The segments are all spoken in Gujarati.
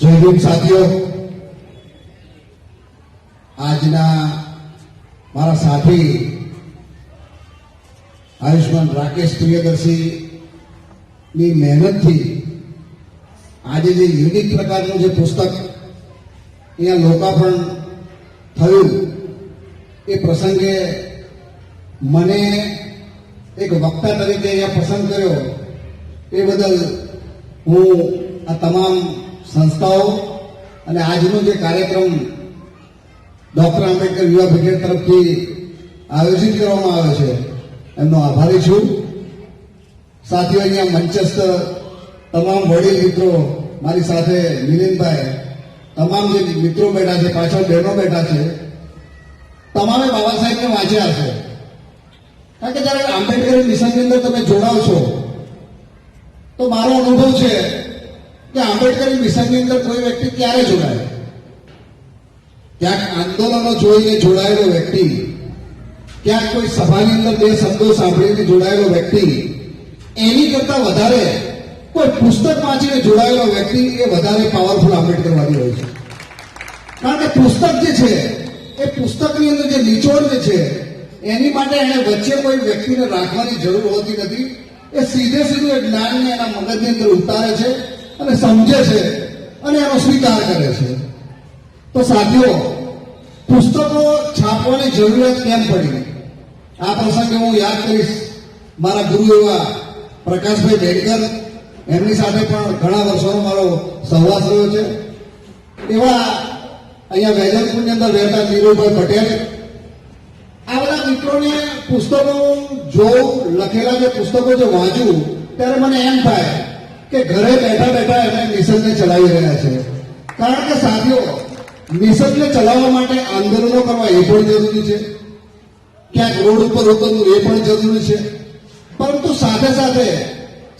જય ભીમ સાથીઓ, આજના મારા સાથી આયુષ્માન રાકેશ પ્રિયદર્શીની મહેનતથી આજે જે યુનિક પ્રકારનું જે પુસ્તક અહીંયા લોકાર્પણ થયું એ પ્રસંગે મને એક વક્તા તરીકે અહીંયા પસંદ કર્યો એ બદલ હું આ તમામ સંસ્થાઓ અને આજનો જે કાર્યક્રમ ડોક્ટર આંબેડકર યુવા બ્રિગેડ તરફથી આયોજિત કરવામાં આવ્યો છે એમનો આભારી છું. સાથીઓ, અહીંયા મંચસ્થ તમામ વડીલ મિત્રો, મારી સાથે મિલિંદભાઈ, તમામ જે મિત્રો બેઠા છે, પાછળ બહેનો બેઠા છે, તમામે બાબા સાહેબને વાંચ્યા હશે. કારણ કે જ્યારે આંબેડકર મિશનની અંદર તમે જોડાવ છો તો મારો અનુભવ છે કે આંબેડકરી મિશનની અંદર કોઈ વ્યક્તિ ક્યારે જોડાય, ક્યાંક આંદોલનો જોઈને જોડાયેલો વ્યક્તિ, ક્યાંક કોઈ સભાની અંદર બે શબ્દો સાંભળીને જોડાયેલો વ્યક્તિ, એની કરતા વધારે કોઈ પુસ્તક વાંચીને જોડાયેલો વ્યક્તિ એ વધારે પાવરફુલ આંબેડકરવાદી હોય છે. કારણ કે પુસ્તક જે છે એ પુસ્તકની અંદર જે નિચોડ જે છે એની માટે એને વચ્ચે કોઈ વ્યક્તિને રાખવાની જરૂર હોતી નથી. એ સીધે સીધું એ જ્ઞાનને એના મગજની અંદર ઉતારે છે અને સમજે છે અને એનો સ્વીકાર કરે છે. તો સાથીઓ, પુસ્તકો છાપવાની જરૂરિયાત કેમ પડી, આ પ્રસંગે હું યાદ કરીશ મારા ગુરુ એવા પ્રકાશભાઈ ડેડકર, એમની સાથે પણ ઘણા વર્ષોનો મારો સહવાસ રહ્યો છે. એવા અહીંયા વેજલપુરની અંદર રહેતા નીરુભાઈ પટેલ, આ બધા મિત્રોને પુસ્તકો જોઉં, લખેલા જે પુસ્તકો જે વાંચું ત્યારે મને એમ થાય કે ઘરે બેઠા બેઠા એમને મિશનને ચલાવી રહ્યા છે. કારણ કે સાથીઓ, મિશનને ચલાવવા માટે આંદોલનો કરવા એ પણ જરૂરી છે, ક્યાંક રોડ ઉપર ઉતરવું એ પણ જરૂરી છે, પરંતુ સાથે સાથે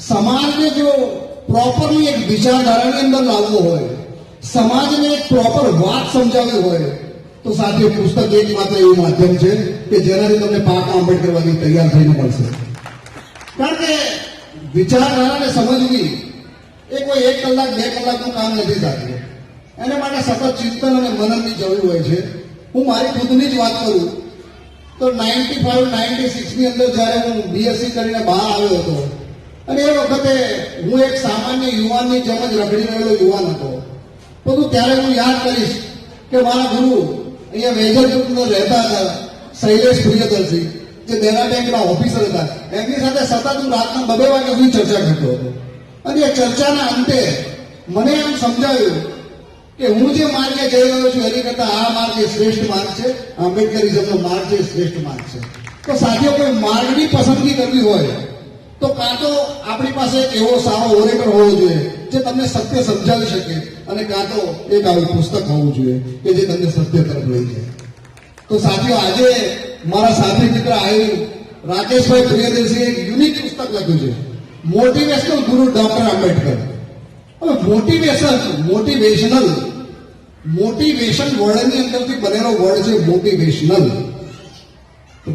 સમાજને જો પ્રોપરલી એક વિચારધારાની અંદર લાવવો હોય, સમાજને એક પ્રોપર વાત સમજાવવી હોય તો સાથીઓ પુસ્તક એકમાત્ર એવું માધ્યમ છે કે જેનાથી તમને પાક આંબેડકરવાદી તૈયાર થઈને મળશે. કારણ કે વિચારધારાને સમજવી એ કોઈ 1 કલાક 2 કલાકનું કામ નથી સાથે. એના માટે સતત ચિંતન અને મનનની જરૂર હોય છે. હું મારી ખુદની જ વાત કરું તો 95-96ની અંદર જ્યારે હું બીએસસી કરીને બહાર આવ્યો હતો અને એ વખતે હું એક સામાન્ય યુવાનની જેમ જ રખડી રહેલો યુવાન હતો. બધું ત્યારે હું યાદ કરીશ કે મારા ગુરુ અહીંયા વેજલપુર રહેતા હતા શૈલેષ પ્રિયદર્શી, જે દેના બેંકના ઓફિસર હતા. એમની સાથે સતત હું રાતના 2 વાગ્યા સુધી ચર્ચા કરતો હતો. અને એ ચર્ચાના અંતે મને એમ સમજાયું કે હું જે માર્ગે જઈ રહ્યો છું એની કરતા આ માર્ગ એ શ્રેષ્ઠ માર્ગ છે, આંબેડકરિઝમનો માર્ગ છે, શ્રેષ્ઠ માર્ગ છે. તો સાથીઓ, કોઈ માર્ગની પસંદગી કરવી હોય તો કાં તો આપણી પાસે એક એવો સારો ઓરેટર હોવો જોઈએ જે તમને સત્ય સમજાવી શકે, અને કાં તો એક આવું પુસ્તક હોવું જોઈએ કે જે તમને સત્ય તરફ લઈ જાય. તો સાથીઓ, આજે મારા સાથી મિત્ર રાકેશભાઈ પ્રિયદર્શીએ એક યુનિક પુસ્તક લખ્યું છે, મોટિવેશનલ ગુરુ ડોક્ટર આંબેડકર. હવે મોટિવેશન વર્ડની અંદરથી બનેલો વર્ડ છે motivational.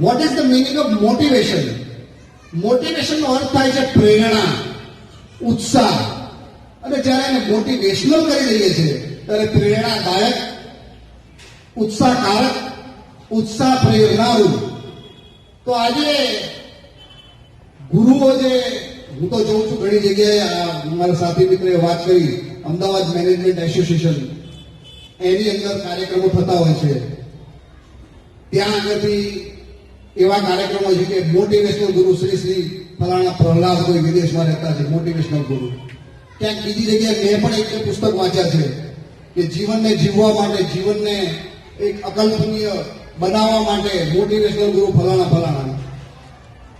What is the meaning of motivation? મોટિવેશનનો અર્થ થાય છે પ્રેરણા, ઉત્સાહ. અને જ્યારે એને મોટિવેશનલ કરી દઈએ છીએ ત્યારે પ્રેરણાદાયક, ઉત્સાહકારક, ઉત્સાહ પ્રેરણારું. તો આજે ગુરુઓ જે હું તો જોઉં છું ઘણી જગ્યાએ, મારા સાથી મિત્રએ વાત કરી અમદાવાદ મેનેજમેન્ટ એસોસિએશન, એની અંદર કાર્યક્રમો થતા હોય છે. ત્યાં આગળથી એવા કાર્યક્રમો છે કે મોટિવેશનલ ગુરુ શ્રી ફલાણા પ્રહલાદ કોઈ વિદેશમાં રહેતા છે, મોટિવેશનલ ગુરુ. ક્યાંક બીજી જગ્યાએ મેં પણ એક પુસ્તક વાંચ્યા છે કે જીવનને જીવવા માટે, જીવનને એક અકલ્પનીય બનાવવા માટે મોટિવેશનલ ગુરુ ફલાણા ફલાણા.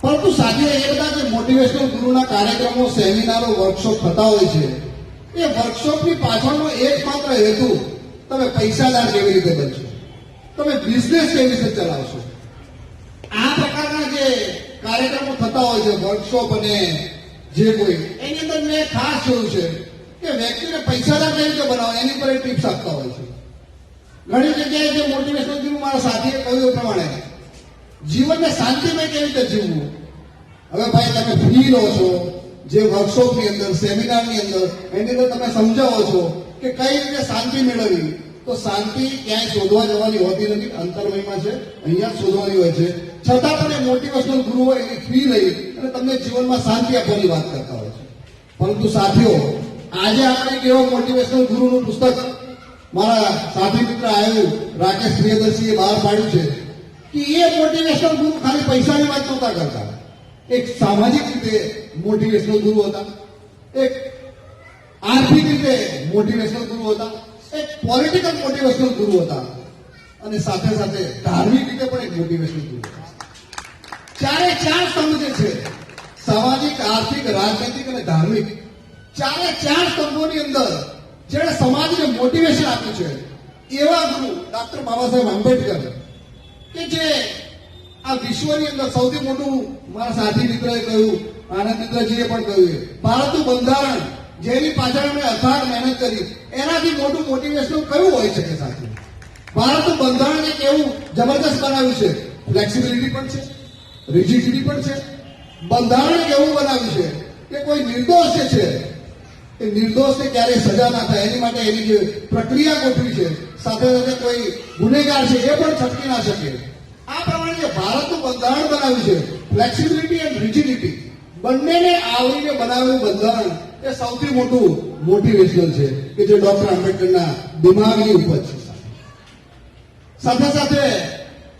પરંતુ સાથે એ બધા જે મોટિવેશનલ ગુરુના કાર્યક્રમો, સેમિનારો, વર્કશોપ થતા હોય છે, એ વર્કશોપની પાછળનો એકમાત્ર હેતુ તમે પૈસાદાર કેવી રીતે બનશો, તમે બિઝનેસ કેવી રીતે ચલાવશો. આ પ્રકારના જે કાર્યક્રમો થતા હોય છે, વર્કશોપ અને જે કોઈ, એની અંદર મેં ખાસ જોયું છે કે વ્યક્તિને પૈસાદાર કેવી રીતે બનાવો એની પર ટિપ્સ આપતા હોય છે. ઘણી જગ્યાએ જે મોટિવેશનલ ગુરુ મારા સાથીએ કહ્યું એ પ્રમાણે જીવનને શાંતિમય કેવી રીતે જીવવું. હવે ભાઈ, તમે ફી લો છો, જે વર્કશોપની અંદર, સેમિનારની અંદર, એની અંદર તમે સમજાવો છો કે કઈ રીતે શાંતિ મેળવવી, તો શાંતિ ક્યાંય શોધવા જવાની હોતી નથી, અંતરમયમાં છે, અહીંયા જ શોધવાની હોય છે. છતાં પણ એ મોટિવેશનલ ગુરુ હોય એની ફી લઈ અને તમને જીવનમાં શાંતિ આપવાની વાત કરતા હોય છે. પરંતુ સાથીઓ, આજે આપણે એક એવો મોટિવેશનલ ગુરુનું પુસ્તક મારા સાથી મિત્ર આવ્યું રાકેશ પ્રિયદર્શીએ બહાર પાડ્યું છે કે એ મોટિવેશનલ ગુરુ ખાલી પૈસાની વાત નહોતા કરતા, એક સામાજિક રીતે મોટિવેશનલ ગુરુ હતા, એક આર્થિક રીતે મોટિવેશનલ ગુરુ હતા, એક પોલિટિકલ મોટિવેશનલ ગુરુ હતા અને સાથે સાથે ધાર્મિક રીતે પણ એક મોટિવેશનલ ગુરુ હતા. ચારે ચાર સ્તંભ જે છે, સામાજિક, આર્થિક, રાજનૈતિક અને ધાર્મિક, ચારે ચાર સ્તંભોની અંદર જેણે સમાજને મોટિવેશન આપ્યું છે એવા ગુરુ ડોક્ટર બાબા સાહેબ આંબેડકર, કે જે આ વિશ્વની અંદર સૌથી મોટું, મારા સાથી મિત્રએ કહ્યું, આનંદ મિત્રજીએ પણ કહ્યું, ભારતનું બંધારણ જેની પાછળ એમણે અથાગ મહેનત કરી, એનાથી મોટું મોટિવેશનલ કયું હોઈ શકે સાથી? ભારતનું બંધારણ એક એવું જબરદસ્ત બનાવ્યું છે, ફ્લેક્સિબિલિટી પણ છે, રિજિડિટી પણ છે. બંધારણ એક એવું બનાવ્યું છે કે કોઈ નિર્દોષ જે છે એ નિર્દોષને ક્યારેય સજા ના થાય એની માટે એની જે પ્રક્રિયા ગોઠવી છે, સાથે સાથે કોઈ ગુનેગાર છે એ પણ છટકી ના શકે. આ પ્રમાણે જે ભારતનું બંધારણ બનાવ્યું છે, ફ્લેક્સિબિલિટી એન્ડ રિજિડિટી બંનેને આવરીને બનાવેલું બંધારણ એ સૌથી મોટું મોટિવેશનલ છે કે જે ડોક્ટર આંબેડકરના દિમાગની ઉપજ છે. સાથે સાથે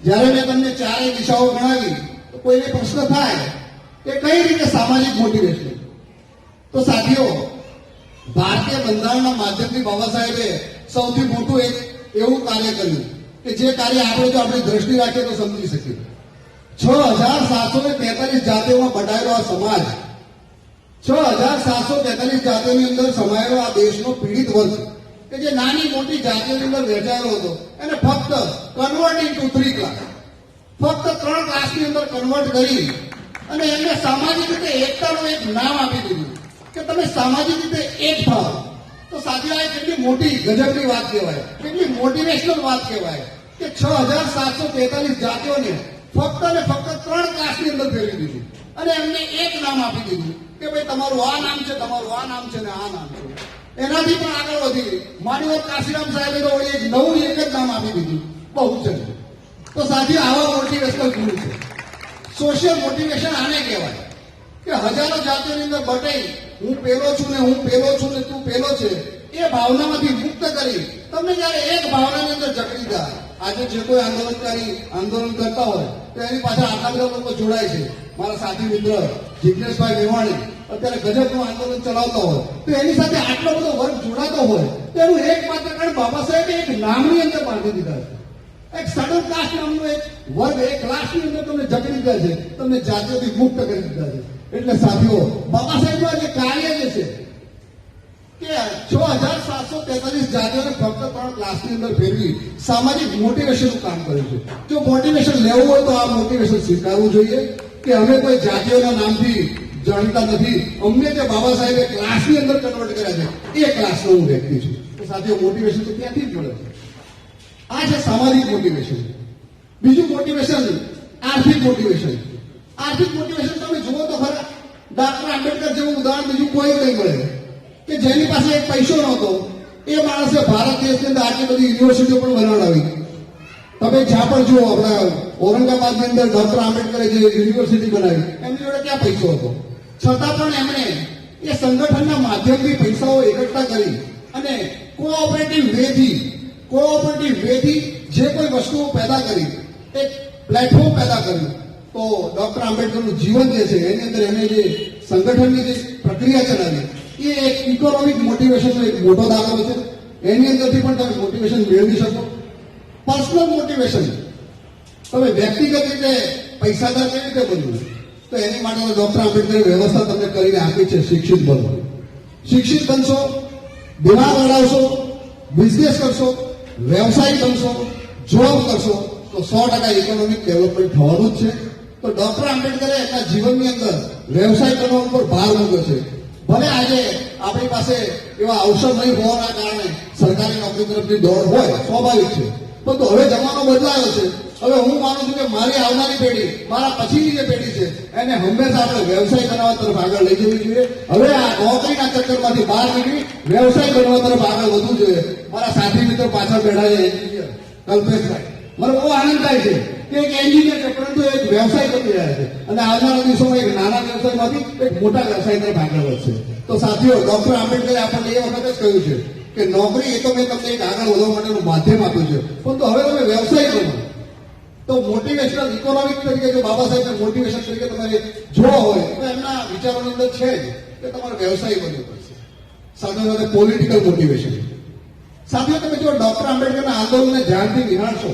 જ્યારે મેં તમને ચારેય દિશાઓ ગણાવી તો કોઈને પ્રશ્ન થાય કે કઈ રીતે સામાજિક મોટિવેશન? તો સાથીઓ, ભારતીય બંધારણના માધ્યમથી બાબા સાહેબે સૌથી મોટું એક એવું કાર્ય કર્યું કે જે કાર્ય આપણે જો આપણી દ્રષ્ટિ રાખીએ તો સમજી શકીએ. 6743 જાતિઓમાં બટાયેલો આ સમાજ, 6743 જાતિઓની અંદર સમાયેલો આ દેશનો પીડિત વર્ગ કે જે નાની મોટી જાતિઓની અંદર વહેંચાયેલો હતો, એને ફક્ત કન્વર્ટ ઇન્ટુ 3 ક્લાસ, ફક્ત 3 ક્લાસની અંદર કન્વર્ટ કરી અને એમને સામાજિક રીતે એકતાનું એક નામ આપી દીધું કે તમે સામાજિક રીતે એક થાઓ. તો સાથીઓ, આ કેટલી મોટી ગજબની વાત કહેવાય, કેટલી મોટિવેશનલ વાત કહેવાય કે 6743 જાતિઓને ફક્ત ને ફક્ત 3 ક્લાસની અંદર ફેરવી દીધું અને એમને એક નામ આપી દીધું કે ભાઈ તમારું આ નામ છે, તમારું આ નામ છે ને આ નામ છે. એનાથી પણ આગળ વધી માનીઓ કાશીરામ સાહેબે તો એક નવું એક જ નામ આપી દીધું, બહુજન. તો સાથીઓ, આવા મોટિવેશનલ ગુરુ છે. સોશિયલ મોટિવેશન આને કહેવાય કે હજારો જાતિઓની અંદર બટાઈ હું પેલો છું ને હું પેલો છું ને તું પેલો છે એ ભાવનામાંથી મુક્ત કરી તમને જયારે એક ભાવનાની અંદર જકડી જાય. આજે જે કોઈ આંદોલન કરતા હોય તો એની પાછળ આટલા બધા લોકો જોડાય છે. મારા સાથી મિત્ર જિજ્ઞેશભાઈ મેવાણી અત્યારે ગજબનું આંદોલન ચલાવતા હોય તો એની સાથે આટલો બધો વર્ગ જોડાતો હોય તો એનું એકમાત્ર કારણ બાબા સાહેબે એક નામની અંદર બાંધી દીધા છે. એક શેડ્યુલ કાસ્ટ નામનો એક વર્ગ, એક ક્લાસની અંદર તમને જકડી દીધા છે, તમને જાતિઓથી મુક્ત કરી દીધા છે. એટલે સાથીઓ, બાબા સાહેબનું જે કાર્ય જે છે કે 6743 જાતિઓને ફક્ત 3 ક્લાસની અંદર ફેરવી સામાજિક મોટિવેશનનું કામ કર્યું છે. જો મોટિવેશન લેવું હોય તો આ મોટિવેશન સ્વીકારવું જોઈએ કે અમે કોઈ જાતિઓના નામથી જાણતા નથી, અમને જે બાબા સાહેબે ક્લાસની અંદર કન્વર્ટ કર્યા છે એ ક્લાસનો હું વ્યક્તિ છું. તો સાથીઓ, મોટિવેશન તો ત્યાંથી જ મળે છે. આ છે સામાજિક મોટિવેશન. બીજું મોટિવેશન આર્થિક મોટિવેશન. આર્થિક મોટિવેશન તમે જુઓ તો ખરા, ડોક્ટર આંબેડકર જેવું ઉદાહરણ બીજું કોઈ નહીં મળે કે જેની પાસે એક પૈસો નહોતો એ માણસે ભારત દેશની અંદર આટલી બધી યુનિવર્સિટીઓ પણ બનાવડાવી. તમે જ્યાં પણ જુઓ, આપણા ઔરંગાબાદની અંદર ડોક્ટર આંબેડકરે જે યુનિવર્સિટી બનાવી એમની જોડે ક્યાં પૈસો હતો, છતાં પણ એમણે એ સંગઠનના માધ્યમથી પૈસાઓ એકઠા કરી અને કોઓપરેટિવ વેથી જે કોઈ વસ્તુઓ પેદા કરી, એક પ્લેટફોર્મ પેદા કર્યું. તો ડોક્ટર આંબેડકરનું જીવન જે છે એની અંદર એને જે સંગઠનની જે પ્રક્રિયા ચલાવી એ એક ઇકોનોમિક મોટિવેશનનો એક મોટો દાખલો છે. એની અંદરથી પણ તમે મોટિવેશન મેળવી શકો. પર્સનલ મોટિવેશન, તમે વ્યક્તિગત રીતે પૈસાદાર કેવી રીતે બનવું, તો એની માટે ડોક્ટર આંબેડકરે વ્યવસ્થા તમને કરીને આપી છે. શિક્ષિત બનો, શિક્ષિત બનશો, દિમાગ લડાવશો, બિઝનેસ કરશો, વ્યવસાય બનશો, જોબ કરશો તો 100% ઇકોનોમિક ડેવલપમેન્ટ થવાનું જ છે. તો ડોક્ટર આંબેડકરે એમના જીવનની અંદર વ્યવસાય કરવા ઉપર ભાર મૂક્યો છે. ભલે આજે આપણી પાસે એવા અવસર નહીં હોવાના કારણે સરકારી નોકરી તરફની દોડ હોય, સ્વાભાવિક છે, પરંતુ હવે જમાનો બદલાયો છે. હવે હું માનું છું કે મારી આવનારી પેઢી, મારા પછીની જે પેઢી છે, એને હંમેશા આપણે વ્યવસાય બનાવવા તરફ આગળ લઈ જવી જોઈએ. હવે આ નોકરીના ચક્કરમાંથી બહાર નીકળી વ્યવસાય બનવા તરફ આગળ વધવું જોઈએ. મારા સાથી મિત્રો પાછળ બેઠા છે, એન્જિનિયર કલ્પેશભાઈ, મને બહુ આનંદ થાય છે કે એક એન્જિનિયર છે પરંતુ એક વ્યવસાય કરી રહ્યા છે અને આવનારા દિવસોમાં એક નાના વ્યવસાયમાંથી એક મોટા વ્યવસાય તરફ આગળ વધશે. તો સાથીઓ, ડોક્ટર આંબેડકરે આપણને એ વખત જ કહ્યું છે કે નોકરી એ તો મેં તમને એક આગળ વધવા માટેનું માધ્યમ આપ્યું છે, પરંતુ હવે તમે વ્યવસાય બનો. તો મોટિવેશનલ ઇકોનોમિક તરીકે જો બાબા સાહેબને મોટિવેશન તરીકે તમારે જોવા હોય તો એમના વિચારોની અંદર છે જ કે તમારે વ્યવસાય બનવું પડશે. સાથે સાથે પોલિટિકલ મોટિવેશન. સાથીઓ, તમે જો ડોક્ટર આંબેડકરના આંદોલનને ધ્યાનથી નિહાળશો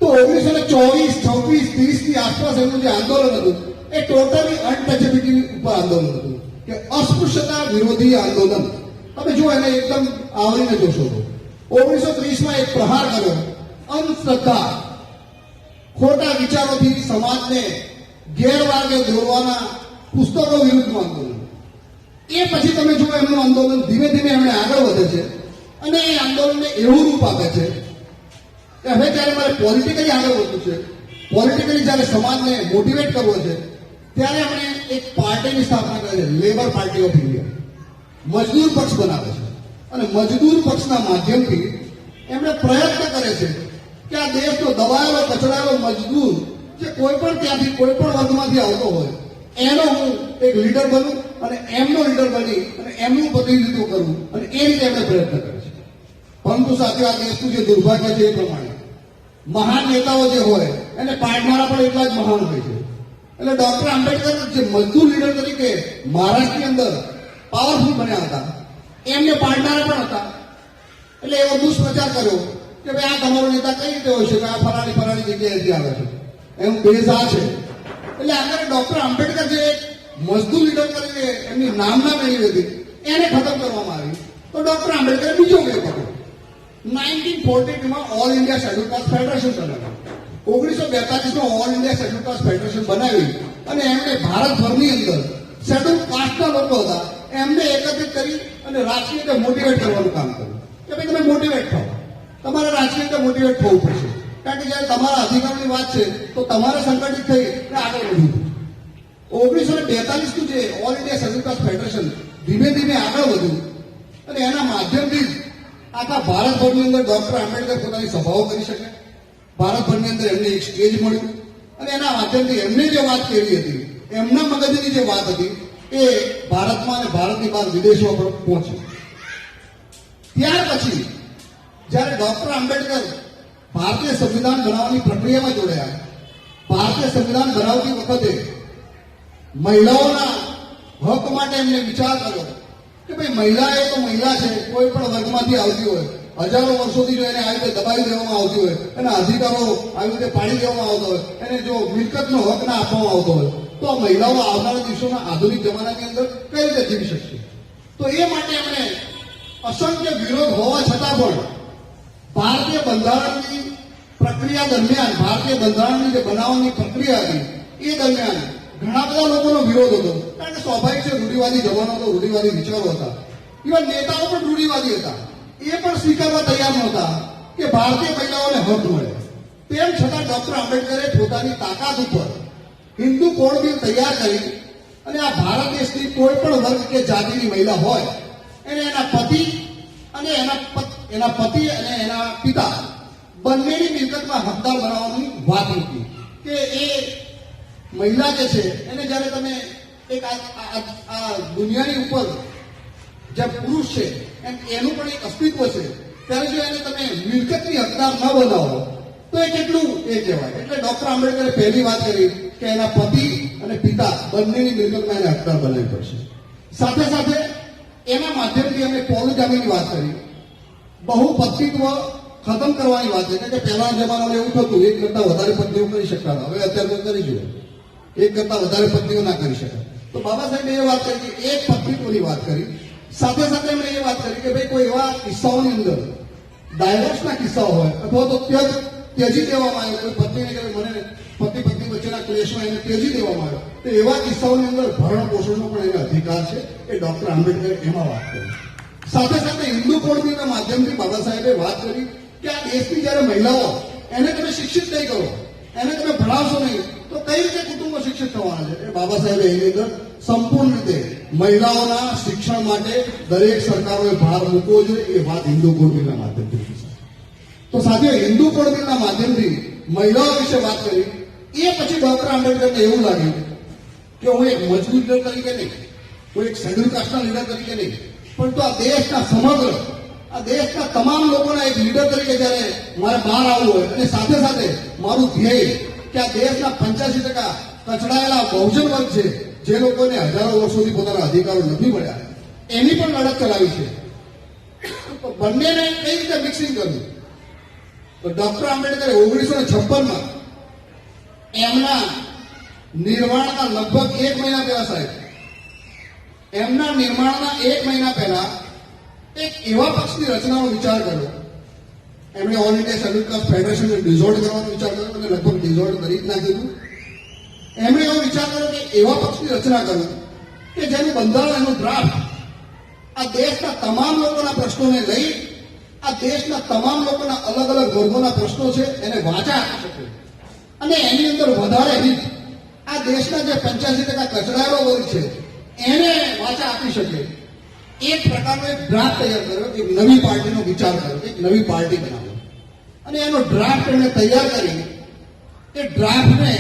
તો 1924, 26, 30 ની આસપાસ એમનું જે આંદોલન હતું એ ટોટલી અનટચેબિલિટી ઉપર આંદોલન હતું, કે અસ્પૃશ્યતા વિરોધી આંદોલન. તમે જો એને એકદમ આવરીને જોશો તો 1930માં એક પ્રહાર કર્યો, અંધશ્રદ્ધા, ખોટા વિચારોથી સમાજને ગેરમાર્ગે દોરવાના પુસ્તકો વિરુદ્ધનું આંદોલન. એ પછી તમે જો એમનું આંદોલન ધીમે ધીમે એમણે આગળ વધે છે અને એ આંદોલનને એવું રૂપ આપે છે કે હવે જ્યારે મારે પોલિટિકલી આગળ વધવું છે, પોલિટિકલી જ્યારે સમાજને મોટિવેટ કરવો છે, ત્યારે એમણે એક પાર્ટીની સ્થાપના કરે છે, લેબર પાર્ટી ઓફ ઇન્ડિયા. મજદૂર પક્ષ બનાવે છે અને મજદૂર પક્ષના માધ્યમથી એમણે પ્રયત્ન કરે છે કે આ દેશનો દબાયેલો કચડાયેલો મજદૂર જે કોઈ પણ ત્યાંથી કોઈ પણ વર્ગમાંથી આવતો હોય એનો હું એક લીડર બનું અને એમનો લીડર બની અને એમનું પ્રતિનિધિત્વ કરવું, અને એ રીતે એમણે પ્રયત્ન કરે છે. પરંતુ સાથે આ દેશનું જે દુર્ભાગ્ય છે એ પ્રમાણે મહાન નેતાઓ જે હોય એને પાડનારા પણ એટલા જ મહાન હોય છે. એટલે ડોક્ટર આંબેડકર જે મજદૂર લીડર તરીકે મહારાષ્ટ્રની અંદર પાવરફુલ બન્યા હતા, એમને પાડનારા પણ હતા. એટલે એવો દુષ્પ્રચાર કર્યો કે ભાઈ આ તમારો નેતા કઈ રીતે હોય છે કે આ ફલાણી જગ્યાએથી આવે છે, એનું બેઝ આ છે. એટલે આખરે ડોક્ટર આંબેડકર જે મજદૂર લીડર તરીકે એમની નામના મેળવી હતી એને ખતમ કરવામાં આવી. તો ડોક્ટર આંબેડકરે બીજો વેગ કર્યો. 1942માં all India scheduled caste federation બનાવ્યું. 1942માં all India scheduled caste federation બનાવી અને એમણે ભારતભરની અંદર શેડ્યુલ કાસ્ટના લોકો હતા એમને એકત્રિત કરી અને રાજકીય રીતે મોટિવેટ કરવાનું કામ કર્યું કે ભાઈ તમે મોટિવેટ થાઓ, તમારે રાજકીય રીતે મોટિવેટ થવું પડશે. કારણ કે જ્યારે તમારા અધિકારની વાત છે તો તમારે સંગઠિત થઈ આગળ વધવું. 1942નું જે all India scheduled caste federation ધીમે ધીમે આગળ વધ્યું અને એના માધ્યમથી આખા ભારતભરની અંદર ડોક્ટર આંબેડકર પોતાની સભાઓ કરી શકે. ભારતભરની અંદર એમને એક સ્ટેજ મળ્યું અને એના માધ્યમથી એમને જે વાત કરી હતી, એમના મગજની જે વાત હતી એ ભારતમાં અને ભારતની બહાર વિદેશો પર પહોંચી. ત્યાર પછી જ્યારે ડોક્ટર આંબેડકર ભારતીય સંવિધાન બનાવવાની પ્રક્રિયામાં જોડાયા, ભારતીય સંવિધાન બનાવતી વખતે મહિલાઓના હક માટે એમને વિચાર કર્યો કે ભાઈ મહિલા એ તો મહિલા છે, કોઈ પણ વર્ગમાંથી આવતી હોય, હજારો વર્ષોથી જો એને આવી રીતે દબાવી દેવામાં આવતી હોય, એના અધિકારો આવી રીતે પાડી દેવામાં આવતો હોય, એને જો મિલકતનો હક ના આપવામાં આવતો હોય તો મહિલાઓ આવનારા દિવસોના આધુનિક જમાનાની અંદર કઈ રીતે જીવી શકશે. તો એ માટે એમણે અસંખ્ય વિરોધ હોવા છતાં પણ ભારતીય બંધારણની પ્રક્રિયા દરમિયાન, ભારતીય બંધારણની જે બનાવવાની પ્રક્રિયા હતી એ દરમિયાન ઘણા બધા લોકોનો વિરોધ હતો. કારણ કે સ્વાભાવિક છે, રૂઢિવાદી જવાનો હતો, રૂઢિવાદી વિચારો હતા. ઇવન નેતાઓ પણ રૂઢિવાદી હતા. એ પણ સ્વીકારવા તૈયાર નહોતા કે ભારતીય મહિલાઓને હક મળે. તેમ છતાં ડોક્ટર આંબેડકરે પોતાની તાકાત ઉપર હિન્દુ કોડ બિલ તૈયાર કરી અને આ ભારત દેશની કોઈ પણ વર્ગ કે જાતિની મહિલા હોય એને એના પતિ અને એના પિતા બંનેની મિલકતમાં હકદાર બનાવવાની વાત મૂકી કે એ મહિલા જે છે એને જ્યારે તમે એક આ દુનિયાની ઉપર જે પુરુષ છે એનું પણ એક અસ્તિત્વ છે, ત્યારે જો એને તમે મિલકતની હકદાર ન બનાવો તો એ કેટલું એ કહેવાય. એટલે ડોક્ટર આંબેડકરે પહેલી વાત કરી કે એના પતિ અને પિતા બંનેની મિલકતમાં એને હકદાર બનાવવી પડશે. સાથે સાથે એના માધ્યમથી અમે પોલિગામીની વાત કરી, બહુપત્નીત્વ ખતમ કરવાની વાત છે. કે પહેલાના જમાનામાં એવું થતું એક કરતા વધારે પત્નીઓ કરી શકતા હતા, હવે અત્યારે તો કરી જોઈએ એક કરતા વધારે પત્નીઓ ના કરી શકાય. તો બાબા સાહેબે એ વાત કરી કે એક પત્નીત્વની વાત કરી. સાથે સાથે એમણે એ વાત કરી કે ભાઈ કોઈ એવા કિસ્સાઓની અંદર ડાયવોર્સના કિસ્સાઓ હોય અથવા તો ત્યજી દેવામાં આવે, કોઈ પત્નીને કે મને પતિ પત્ની વચ્ચેના ક્લેશમાં એને ત્યજી દેવામાં આવે, તો એવા કિસ્સાઓની અંદર ભરણ પોષણનો પણ એને અધિકાર છે. એ ડોક્ટર આંબેડકરે એમાં વાત કરી. સાથે સાથે હિન્દુ કોડ બિલના માધ્યમથી બાબા સાહેબે વાત કરી કે આ દેશની જ્યારે મહિલાઓ એને તમે શિક્ષિત નહીં કરો, એને તમે ભણાવશો નહીં, તો કઈ રીતે કુટુંબો શિક્ષિત થવાના છે? એ બાબા સાહેબે એની અંદર સંપૂર્ણ રીતે મહિલાઓના શિક્ષણ માટે દરેક સરકારોએ ભાર મૂકવો જોઈએ. એ વાત હિન્દુ કોડ બિલના માધ્યમથી થઈ. તો સાથીઓ, હિન્દુ કોડ બિલના માધ્યમથી મહિલાઓ વિશે વાત કરી. એ પછી ડોક્ટર આંબેડકરને એવું લાગ્યું કે હું એક મજબૂત લીડર તરીકે નહીં, હું એક શેડ્યુલ કાસ્ટના લીડર તરીકે નહીં, પરંતુ આ દેશના સમગ્ર, આ દેશના તમામ લોકોના એક લીડર તરીકે જ્યારે મારે બહાર આવવું હોય, અને સાથે સાથે મારું ધ્યેય કે આ દેશના 85% કચડાયેલા બહુજન વર્ગ છે, જે લોકોને હજારો વર્ષોથી પોતાના અધિકારો નથી મળ્યા, એની પણ લડત ચલાવી છે. તો બંનેને કઈ રીતે મિક્સિંગ કરવું? તો ડોક્ટર આંબેડકરે 1956માં એમના નિર્માણના લગભગ 1 મહિના પહેલા, સાહેબ, એમના નિર્માણના 1 મહિના પહેલા એક એવા પક્ષની રચનાનો વિચાર કર્યો. એમણે ઓલ ઇન્ડિયા શેડ્યુલ કાસ્ટ ફેડરેશનને ડિઝોલ્વ કરવાનો વિચાર કર્યો, અને લગભગ ડિઝોલ્વ કરી જ નાખ્યું. એમણે એવો વિચાર કર્યો કે એવા પક્ષની રચના કરું કે જેનું બંધારણ, એનું ડ્રાફ્ટ આ દેશના તમામ લોકોના પ્રશ્નોને લઈ, આ દેશના તમામ લોકોના અલગ અલગ વર્ગોના પ્રશ્નો છે એને વાચા આપી શકે, અને એની અંદર વધારે હિત આ દેશના જે 85% કચડાયેલો વર્ગ છે એને વાચા આપી શકે. એક પ્રકારનો એક ડ્રાફ્ટ તૈયાર કર્યો, એક નવી પાર્ટીનો વિચાર કર્યો, એક નવી પાર્ટી બનાવ્યો, અને એનો ડ્રાફ્ટ એમણે તૈયાર કરી. એ ડ્રાફ્ટને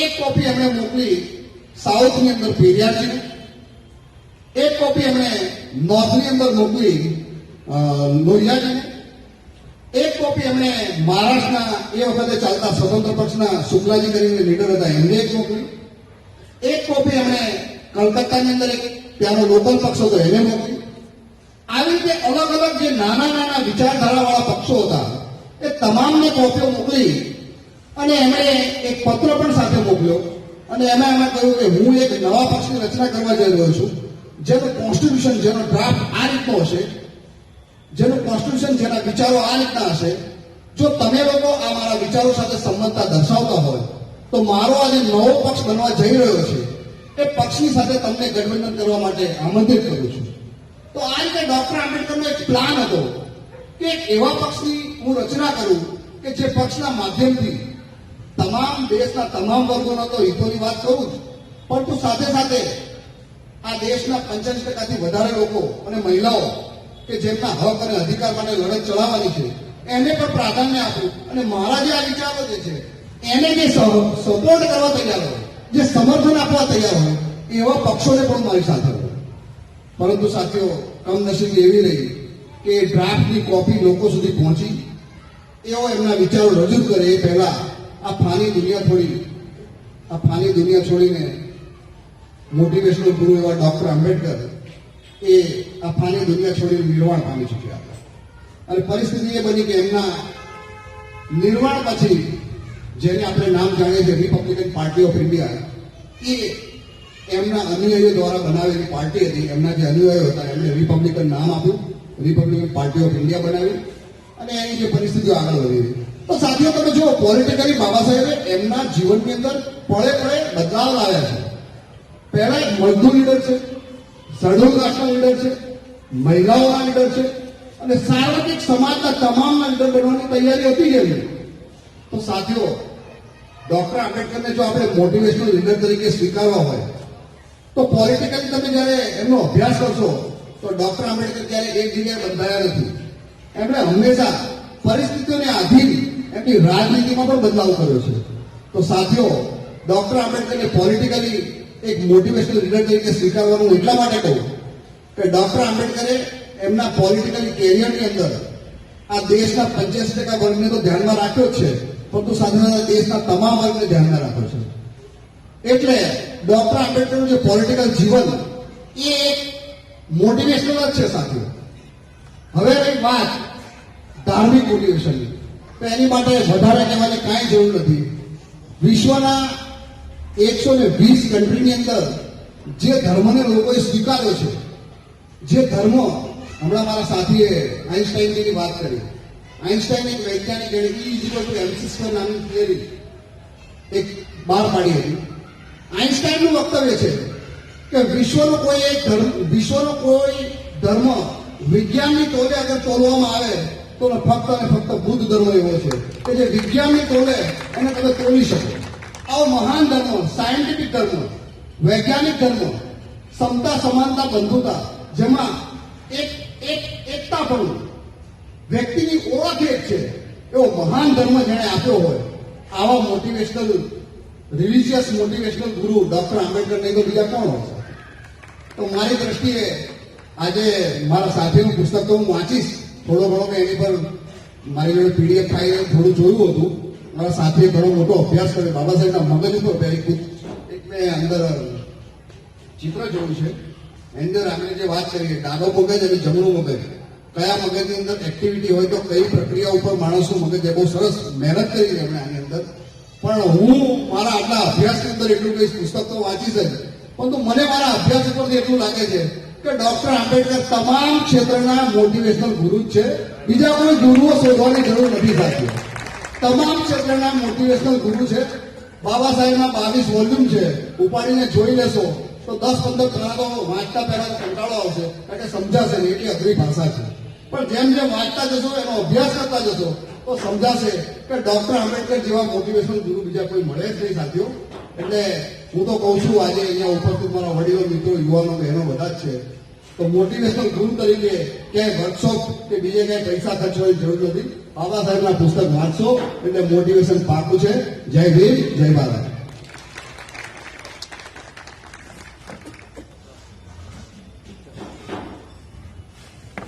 એક કોપી એમણે મોકલી સાઉથની અંદર પેરિયારજીને, એક કોપી એમણે નોર્થની અંદર મોકલી લોહિયાજીને, એક કોપી એમણે મહારાષ્ટ્રના એ વખતે ચાલતા સ્વતંત્ર પક્ષના શુક્લાજી કરીને લીડર હતા એમને એક મોકલી, એક કોપી એમણે કલકત્તાની અંદર એક ત્યાંનો લોકલ પક્ષ હતો એને મોકલી. આવી રીતે અલગ અલગ જે નાના નાના વિચારધારાવાળા પક્ષો હતા એ તમામને કોપીઓ મોકલી, અને એમણે એક પત્ર પણ સાથે મોકલ્યો, અને એમાં કહ્યું કે હું એક નવા પક્ષની રચના કરવા જઈ રહ્યો છું, જેનું કોન્સ્ટિટ્યુશન, જેનો ડ્રાફ્ટ આ રીતનો હશે, જેનું કોન્સ્ટિટ્યુશન, જેના વિચારો આ રીતના હશે. જો તમે લોકો આ મારા વિચારો સાથે સંમતતા દર્શાવતા હોય તો મારો આજે નવો પક્ષ બનવા જઈ રહ્યો છે એ પક્ષની સાથે તમને ગઠબંધન કરવા માટે આમંત્રિત કરું છું. તો આ રીતે ડોક્ટર આંબેડકરનો એક પ્લાન હતો કે એવા પક્ષની હું રચના કરું કે જે પક્ષના માધ્યમથી તમામ દેશના તમામ વર્ગોના તો હિતોની વાત કરું જ, પરંતુ સાથે સાથે આ દેશના 85%થી વધારે લોકો અને મહિલાઓ કે જેમના હક અને અધિકાર માટે લડત ચલાવવાની છે એને પણ પ્રાધાન્ય આપવું, અને મારા જે આ વિચારો જે છે એને જે સપોર્ટ કરવા તૈયાર હોય, જે સમર્થન આપવા તૈયાર હોય એવા પક્ષોને પણ મારી સાથે હોય. પરંતુ સાથીઓ, કમનસીબી એવી રહી કે ડ્રાફ્ટની કોપી લોકો સુધી પહોંચી, એઓ એમના વિચારો રજૂ કરે એ પહેલા આ ફાની દુનિયા છોડીને મોટિવેશનલ ગુરુ એવા ડોક્ટર આંબેડકર એ આ ફાની દુનિયા છોડીને નિર્વાણ પામી ચૂક્યા હતા. અને પરિસ્થિતિ એ બની કે એમના નિર્વાણ પછી, જેને આપણે નામ જાણીએ છીએ રિપબ્લિકન પાર્ટી ઓફ ઇન્ડિયા, એ એમના અનુયાયીઓ દ્વારા બનાવેલી પાર્ટી હતી. એમના જે અનુયાયીઓ હતા એમણે રિપબ્લિકન નામ આપ્યું, રિપબ્લિકન પાર્ટી ઓફ ઇન્ડિયા બનાવી, અને એની જે પરિસ્થિતિઓ આગળ વધી. તો સાથીઓ, તમે જુઓ, પોલિટિકલી બાબા સાહેબે એમના જીવનની અંદર પળે પળે બદલાવ લાવ્યા છે. પહેલા એક મજદૂર લીડર છે, શેડ્યુલ કાસ્ટના લીડર છે, મહિલાઓના લીડર છે, અને સાર્વત્રિક સમાજના તમામના લીડર બનવાની તૈયારી હતી જ એમની. તો સાથીઓ, ડોક્ટર આંબેડકરને જો આપણે મોટિવેશનલ લીડર તરીકે સ્વીકારવા હોય તો પોલિટિકલી તમે જ્યારે એમનો અભ્યાસ કરશો તો ડોક્ટર આંબેડકર ત્યારે એક જગ્યાએ બંધાયા નથી. એમણે હંમેશા પરિસ્થિતિઓને આધીન એમની રાજનીતિમાં પણ બદલાવ કર્યો છે. તો સાથીઓ, ડોક્ટર આંબેડકરને પોલિટિકલી એક મોટિવેશનલ લીડર તરીકે સ્વીકારવાનું એટલા માટે કહું કે ડોક્ટર આંબેડકરે એમના પોલિટિકલ કેરિયરની અંદર આ દેશના 85% વર્ગને તો ધ્યાનમાં રાખ્યો જ છે, પરંતુ સાથે સાથે દેશના તમામ વર્ગને ધ્યાનમાં રાખ્યો છે. એટલે ડોક્ટર આંબેડકરનું જે પોલિટિકલ જીવન એ એક મોટિવેશનલ જ છે સાથીઓ. હવે એક વાત ધાર્મિક મોટિવેશનની, તો એની માટે વધારે કહેવાની કાંઈ જરૂર નથી. વિશ્વના 120 કન્ટ્રીની અંદર જે ધર્મને લોકોએ સ્વીકાર્યો છે, જે ધર્મો, હમણાં મારા સાથીએ આઈન્સ્ટાઈનની વાત કરી. આઈન્સ્ટાઈન એક વૈજ્ઞાનિક MC² નામની થિયરી એક બહાર પાડી હતી. આઈન્સ્ટાઈનનું વક્તવ્ય છે કે વિશ્વનો કોઈ ધર્મ વિજ્ઞાનની તોલે અગર તોલવામાં આવે તો ફક્ત અને ફક્ત બુદ્ધ ધર્મ એવો છે કે જે વિજ્ઞાનની તોલે એને તમે તોલી શકો. આવો મહાન ધર્મ, સાયન્ટિફિક ધર્મ, વૈજ્ઞાનિક ધર્મ, સમતા, સમાનતા, બંધુતા, જેમાં એકતા પણ વ્યક્તિની ઓળખ એક છે, એવો મહાન ધર્મ જેણે આપ્યો હોય, આવા મોટિવેશનલ, રિલિજિયસ મોટિવેશનલ ગુરુ ડોક્ટર આંબેડકર નહીં તો બીજા કોણ હોય? તો મારી દ્રષ્ટિએ આજે મારા સાથીનું પુસ્તક તો હું વાંચીશ, થોડો ઘણો મેં એની પર મારી જોડે પીડીએફ ફાઇલ થોડું જોયું હતું. મારા સાથીએ ઘણો મોટો અભ્યાસ કર્યો બાબા સાહેબના મગજ ઉપર. એક મેં અંદર ચિત્ર જોયું છે, એની અંદર આપણે જે વાત કરીએ ડાબો મગજ અને જમણું મગજ, કયા મગજની અંદર એક્ટિવિટી હોય તો કઈ પ્રક્રિયા ઉપર માણસનું મગજ, એ બહુ સરસ મહેનત કરી એમણે આની અંદર. પણ હું મારા આટલા અભ્યાસની અંદર એટલું કહીશ, પુસ્તક તો વાંચીશ જ, પરંતુ મને મારા અભ્યાસ ઉપરથી એટલું લાગે છે કે ડોક્ટર આંબેડકર તમામ ક્ષેત્રના મોટિવેશનલ ગુરુ જ છે. બીજા કોઈ ગુરુઓ શોધવાની જરૂર નથી થતી. તમામ ક્ષેત્રના મોટિવેશનલ ગુરુ છે. બાબા સાહેબના 22 વોલ્યુમ છે, ઉપાડીને જોઈ લેશો તો 10-15 કલાકો વાંચતા પહેલા તો કંટાળો આવશે, કારણ કે સમજાશે નહીં, એટલી અઘરી ભાષા છે. પણ જેમ જેમ વાંચતા જશો, એનો અભ્યાસ કરતા જશો તો સમજાશે કે ડોક્ટર આંબેડકર જેવા મોટિવેશનલ ગુરુ બીજા કોઈ મળે જ નહીં સાથીઓ. એટલે હું તો કહું છું, આજે અહીંયા ઉપસ્થિત મારા વડીલો, મિત્રો, યુવાનો, બહેનો બધા જ છે, તો મોટિવેશનલ ગુરુ તરીકે ક્યાંય વર્કશોપ કે બીજે ક્યાંય પૈસા ખર્ચવાની જરૂર નથી. બાબા સાહેબના પુસ્તક વાંચશો એટલે મોટિવેશન પાકું છે. જય ભીમ, જય ભારત.